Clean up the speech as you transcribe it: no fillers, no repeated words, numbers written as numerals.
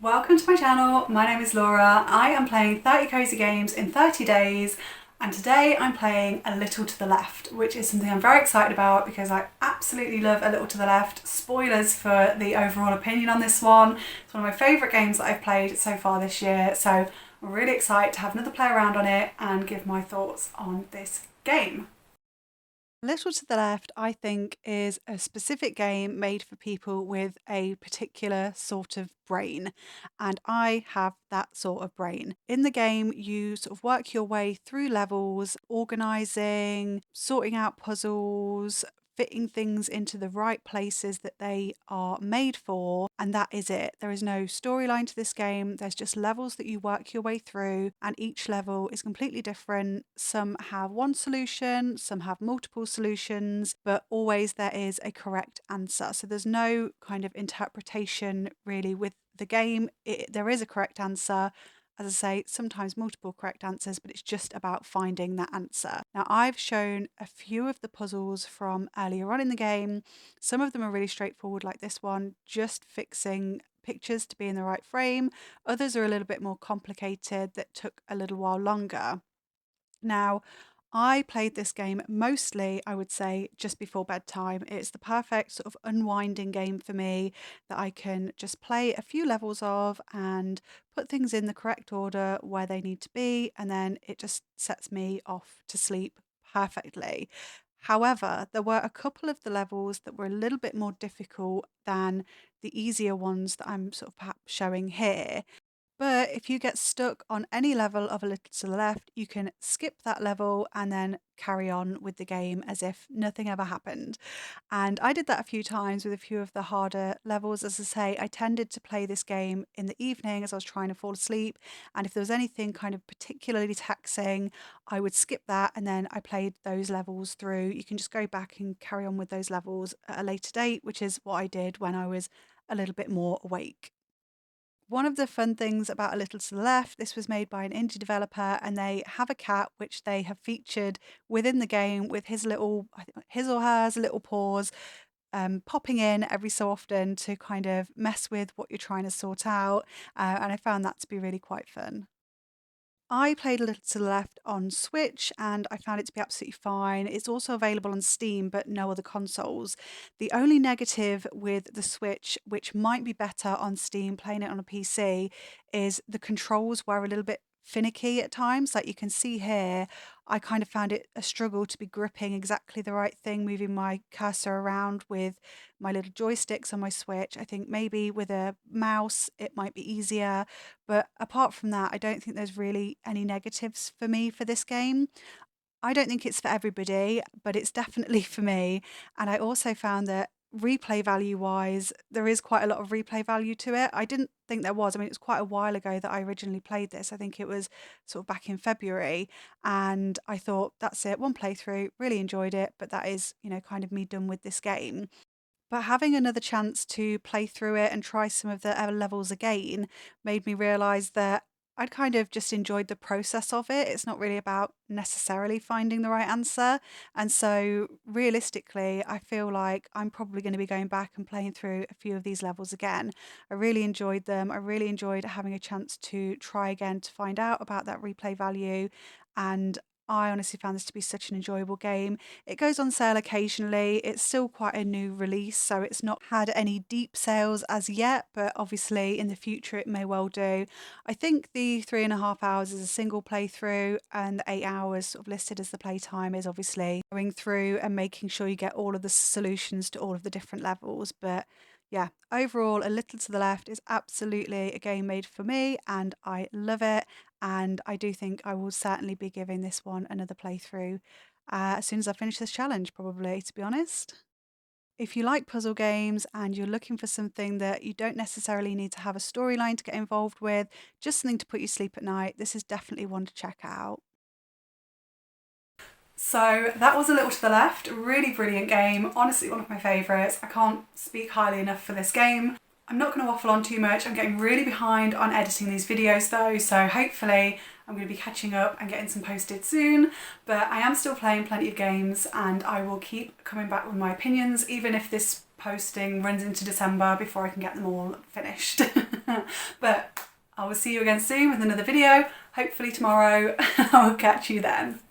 Welcome to my channel. My name is Laura. I am playing 30 Cozy Games in 30 days, and today I'm playing A Little to the Left, which is something I'm very excited about because I absolutely love A Little to the Left. Spoilers for the overall opinion on this one. It's one of my favourite games that I've played so far this year, so I'm really excited to have another play around on it and give my thoughts on this game. Little to the Left, I think, is a specific game made for people with a particular sort of brain, and I have that sort of brain. In the game, you sort of work your way through levels, organising, sorting out puzzles, fitting things into the right places that they are made for, and that is it. There is no storyline to this game, there's just levels that you work your way through, and each level is completely different. Some have one solution, some have multiple solutions, but always there is a correct answer. So there's no kind of interpretation really with the game. There is a correct answer. As I say, sometimes multiple correct answers, but it's just about finding that answer. Now, I've shown a few of the puzzles from earlier on in the game. Some of them are really straightforward, like this one, just fixing pictures to be in the right frame. Others are a little bit more complicated that took a little while longer. Now, I played this game mostly, I would say, just before bedtime. It's the perfect sort of unwinding game for me that I can just play a few levels of and put things in the correct order where they need to be, and then it just sets me off to sleep perfectly. However, there were a couple of the levels that were a little bit more difficult than the easier ones that I'm sort of perhaps showing here. But if you get stuck on any level of A Little to the Left, you can skip that level and then carry on with the game as if nothing ever happened. And I did that a few times with a few of the harder levels. As I say, I tended to play this game in the evening as I was trying to fall asleep. And if there was anything kind of particularly taxing, I would skip that and then I played those levels through. You can just go back and carry on with those levels at a later date, which is what I did when I was a little bit more awake. One of the fun things about A Little to the Left, this was made by an indie developer, and they have a cat which they have featured within the game with his little, his or hers little paws, popping in every so often to kind of mess with what you're trying to sort out. And I found that to be really quite fun. I played A Little to the Left on Switch and I found it to be absolutely fine. It's also available on Steam, but no other consoles. The only negative with the Switch, which might be better on Steam playing it on a PC, is the controls were a little bit finicky at times. Like you can see here, I kind of found it a struggle to be gripping exactly the right thing, moving my cursor around with my little joysticks on my Switch. I think maybe with a mouse it might be easier, but apart from that, I don't think there's really any negatives for me for this game. I don't think it's for everybody, but it's definitely for me. And I also found that replay value wise, there is quite a lot of replay value to it. I didn't think there was. I mean, it was quite a while ago that I originally played this. I think it was sort of back in February. And I thought, that's it, one playthrough, really enjoyed it. But that is, kind of me done with this game. But having another chance to play through it and try some of the other levels again made me realise that I'd kind of just enjoyed the process of it. It's not really about necessarily finding the right answer. And so, realistically, I feel like I'm probably going to be going back and playing through a few of these levels again. I really enjoyed them. I really enjoyed having a chance to try again to find out about that replay value. And I honestly found this to be such an enjoyable game. It goes on sale occasionally. It's still quite a new release, so it's not had any deep sales as yet, but obviously in the future it may well do. I think the 3.5 hours is a single playthrough, and the 8 hours sort of listed as the playtime is obviously going through and making sure you get all of the solutions to all of the different levels. But yeah, overall, A Little to the Left is absolutely a game made for me, and I love it. And I do think I will certainly be giving this one another playthrough as soon as I finish this challenge, probably, to be honest. If you like puzzle games and you're looking for something that you don't necessarily need to have a storyline to get involved with, just something to put you to sleep at night, this is definitely one to check out. So that was A Little to the Left, really brilliant game, honestly one of my favourites. I can't speak highly enough for this game. I'm not going to waffle on too much, I'm getting really behind on editing these videos though, so hopefully I'm going to be catching up and getting some posted soon, but I am still playing plenty of games and I will keep coming back with my opinions even if this posting runs into December before I can get them all finished. But I will see you again soon with another video, hopefully tomorrow. I will catch you then.